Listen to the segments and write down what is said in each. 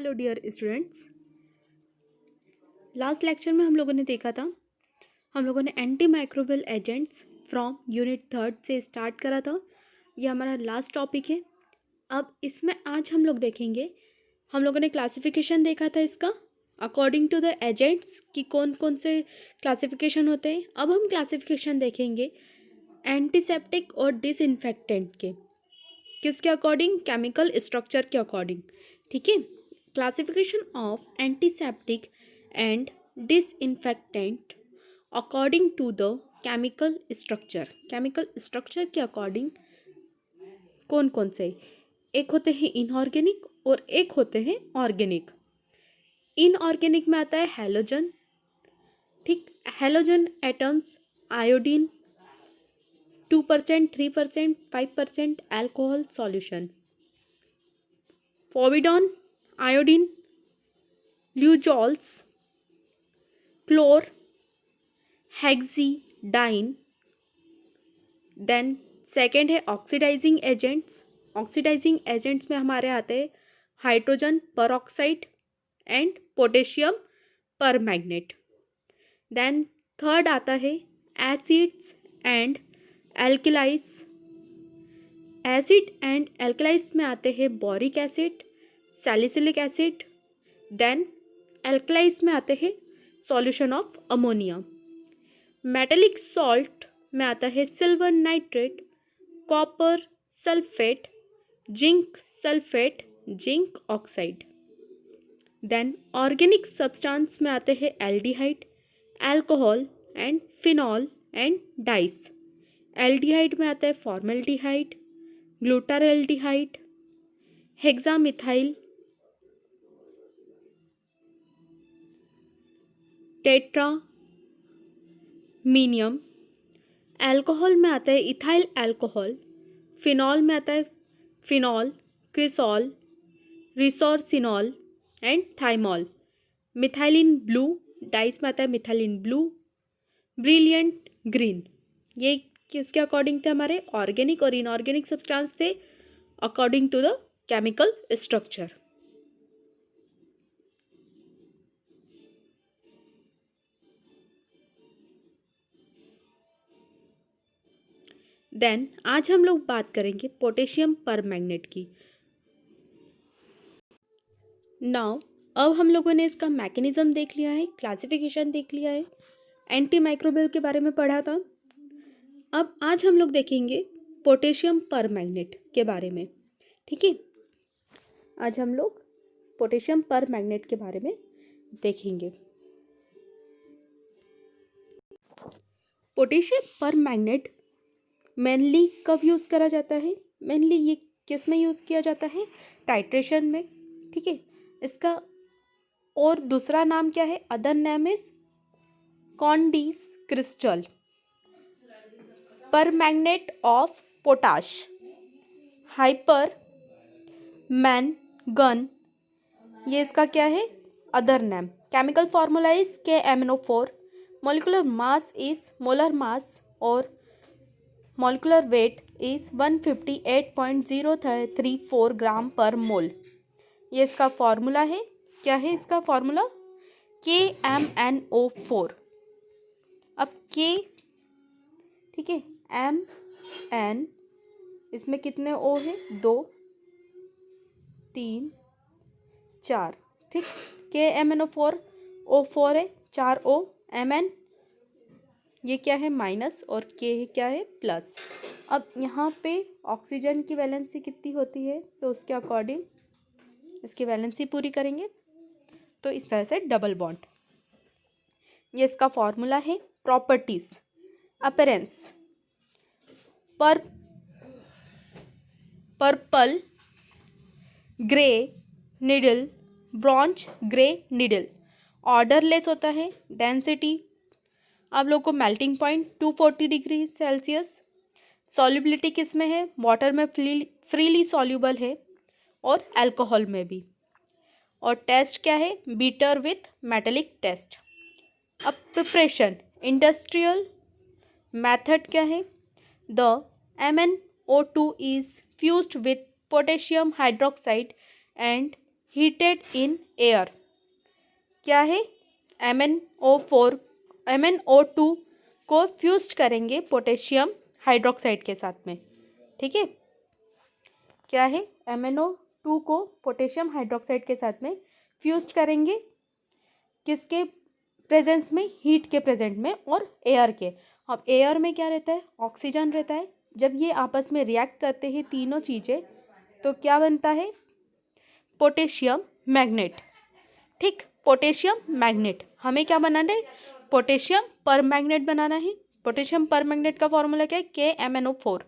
Hello dear students. Last lecture में हम लोगों ने देखा था, हम लोगों ने anti microbial agents from unit 3 से स्टार्ट करा था। ये हमारा लास्ट टॉपिक है। अब इसमें आज हम लोग देखेंगे, हम लोगों ने क्लासिफिकेशन देखा था इसका अकॉर्डिंग टू द एजेंट्स कि कौन कौन से क्लासिफिकेशन होते हैं। अब हम क्लासिफिकेशन देखेंगे एंटीसेप्टिक और डिसइंफेक्टेंट के, किसके अकॉर्डिंग? केमिकल स्ट्रक्चर के अकॉर्डिंग। ठीक है। Classification of antiseptic and disinfectant according to the chemical structure. Chemical structure के अकॉर्डिंग कौन कौन से? एक होते हैं इनऑर्गेनिक और एक होते हैं ऑर्गेनिक। इनऑर्गेनिक में आता है हैलोजन। ठीक, halogen atoms iodine 2%, 3%, 5% alcohol solution. Povidone iodine, Lugol's, chlorhexidine. Then second है ऑक्सीडाइजिंग एजेंट्स। ऑक्सीडाइजिंग एजेंट्स में हमारे आते हैं hydrogen peroxide and potassium permanganate. Then third आता है acids and alkalies. Acid and alkalies में आते हैं boric acid, salicylic acid. Then alkalies में आते हैं solution of ammonia. Metallic salt में आता है silver nitrate, copper sulphate, zinc sulphate, zinc oxide. Then organic substance में आते हैं aldehyde, alcohol and phenol and dyes. Aldehyde में आता है formaldehyde, glutaraldehyde, hexamethyl, tetramine. Alcohol में आता है इथाइल अल्कोहल। फिनॉल में आता है phenol, cresol, resorcinol and thymol. Methylene blue, dyes में आता है मिथाइलिन ब्लू, ब्रिलियंट ग्रीन। ये किसके अकॉर्डिंग थे? हमारे ऑर्गेनिक और इनऑर्गेनिक सब्सटेंस थे according to the chemical structure. Then आज हम लोग बात करेंगे पोटेशियम परमैंगनेट की। नाउ अब हम लोगों ने इसका मैकेनिज्म देख लिया है, क्लासिफिकेशन देख लिया है, एंटी माइक्रोबियल के बारे में पढ़ा था। अब आज हम लोग देखेंगे पोटेशियम परमैंगनेट के बारे में। ठीक है, आज हम लोग पोटेशियम परमैंगनेट के बारे में देखेंगे। पोटेशियम परमैंगनेट मेनली कब यूज़ करा जाता है? मेनली ये किस में यूज़ किया जाता है? टाइट्रेशन में। ठीक है, इसका और दूसरा नाम क्या है? Other name is Condy's crystal permanganate of potash hyper mangan. ये इसका क्या है? Other name. Chemical formula is KMnO4। Molecular mass is molar mass और मोलिकुलर वेट इज 158.034 ग्राम पर मोल। ये इसका फॉर्मूला है। क्या है इसका फॉर्मूला? KMnO4। अब K, ठीक है, MN, इसमें कितने O है? 2, 3, 4। ठीक, KMnO4 O4 है, 4 O, Mn ये क्या है? माइनस, और K क्या है? प्लस। अब यहाँ पे ऑक्सीजन की वैलेंसी कितनी होती है, तो उसके अकॉर्डिंग इसकी वैलेंसी पूरी करेंगे, तो इस तरह से डबल बॉन्ड। ये इसका फॉर्मूला है। Properties, appearance, purple grey needle, bronze grey needle. Odourless होता है। डेंसिटी आप लोग को melting point 240 degree Celsius. Solubility किस में है? वाटर में फ्रीली सॉल्यूबल है और अल्कोहल में भी। और टेस्ट क्या है? Bitter with metallic test. अब प्रिपरेशन, इंडस्ट्रियल मेथड क्या है? The MnO2 is fused with potassium hydroxide and heated in air. क्या है? MnO2 को फ्यूज्ड करेंगे पोटेशियम हाइड्रोक्साइड के साथ में। ठीक है, क्या है? MnO2 को पोटेशियम हाइड्रोक्साइड के साथ में फ्यूज्ड करेंगे, किसके प्रेजेंस में? हीट के प्रेजेंट में और एयर के। अब एयर में क्या रहता है? ऑक्सीजन रहता है। जब ये आपस में रिएक्ट करते हैं तीनों चीज़ें, तो क्या बनता है? Potassium magnet. ठीक, पोटेशियम मैग्नेट। हमें क्या बनाना है? पोटेशियम पर मैग्नेट बनाना है। पोटेशियम पर मैग्नेट का फॉर्मूला क्या है? KMnO4।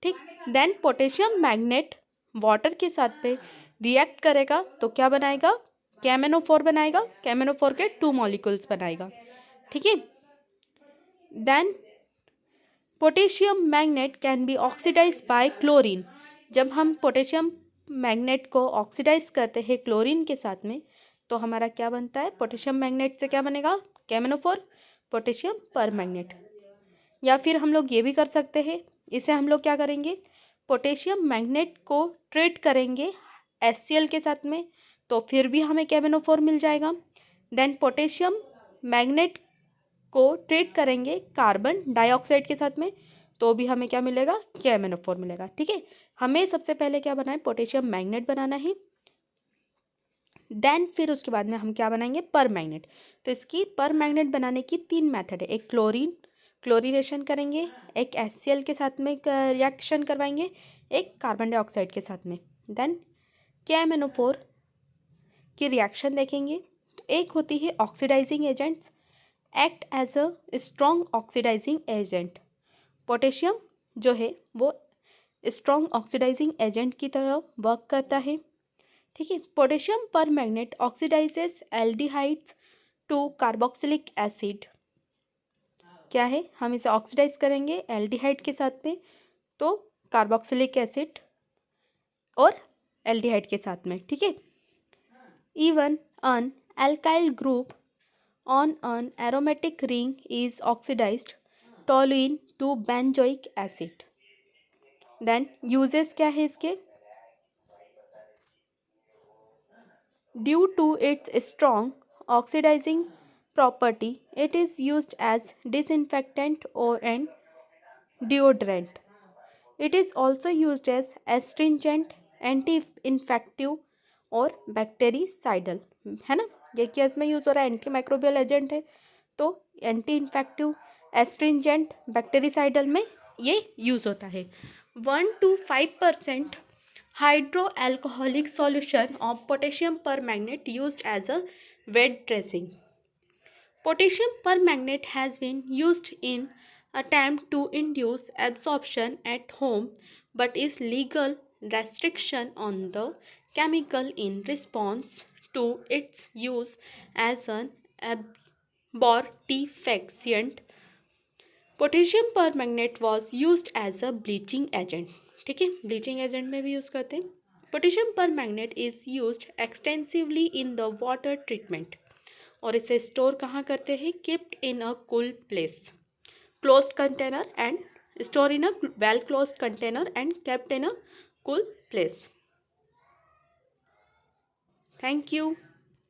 ठीक, देन पोटेशियम मैग्नेट वाटर के साथ में रिएक्ट करेगा तो क्या बनाएगा? KMnO4 बनाएगा। KMnO4 के 2 मॉलिक्यूल्स बनाएगा। ठीक है, then potassium manganate can be oxidise by chlorine. जब हम पोटेशियम मैग्नेट को ऑक्सीडाइज करते हैं क्लोरीन के साथ में, तो हमारा क्या बनता है? पोटेशियम मैग्नेट से क्या बनेगा? KMnO4 पोटेशियम पर मैग्नेट। या फिर हम लोग ये भी कर सकते हैं, इसे हम लोग क्या करेंगे? पोटेशियम मैग्नेट को ट्रीट करेंगे HCl के साथ में, तो फिर भी हमें KMnO4 मिल जाएगा। देन पोटेशियम मैग्नेट को ट्रीट करेंगे कार्बन डाइऑक्साइड के साथ में, तो भी हमें क्या मिलेगा? KMnO4 मिलेगा। ठीक है, हमें सबसे पहले क्या बनाए? पोटेशियम मैग्नेट बनाना है। देन फिर उसके बाद में हम क्या बनाएंगे? पर मैग्नेट। तो इसकी पर मैग्नेट बनाने की 3 मेथड है। एक क्लोरीनेशन करेंगे, एक HCl के साथ में रिएक्शन करवाएंगे, एक कार्बन डाइऑक्साइड के साथ में। देन KMnO4 की रिएक्शन देखेंगे। तो एक होती है oxidising agents, act as a strong oxidising agent. Potassium जो है वो स्ट्रॉन्ग ऑक्सीडाइजिंग एजेंट की तरह वर्क करता है। ठीक है, potassium permanganate oxidises aldehydes to carboxylic acid. क्या है? हम इसे ऑक्सीडाइज करेंगे एल्डिहाइड के साथ में, तो कार्बोक्सिलिक एसिड और एल्डिहाइड के साथ में। ठीक है, even an alkyl group on an aromatic ring is oxidized toluene to benzoic acid. Then uses क्या है इसके? Due to its strong oxidizing property, it is used as disinfectant or and deodorant. It is also used as astringent, anti-infective और bactericidal, है ना? ये क्या इसमें use हो रहा है? एंटी माइक्रोबियल एजेंट है, तो एंटी इन्फेक्टिव, एस्ट्रिंजेंट, बैक्टीरिसाइडल में ये यूज़ होता है। 1 to 5% hydro alcoholic solution of potassium permanganate used as a wet dressing. Potassium permanganate has been used in attempt to induce absorption at home, but is legal restriction on the chemical in response to its use as an abortifacient. Potassium permanganate was used as a bleaching agent. ठीक है, bleaching agent में भी use करते हैं। Potassium permanganate is used extensively in the water treatment, और इसे store कहाँ करते हैं? Kept in a cool place, closed container and store in a well closed container and kept in a cool place. Thank you.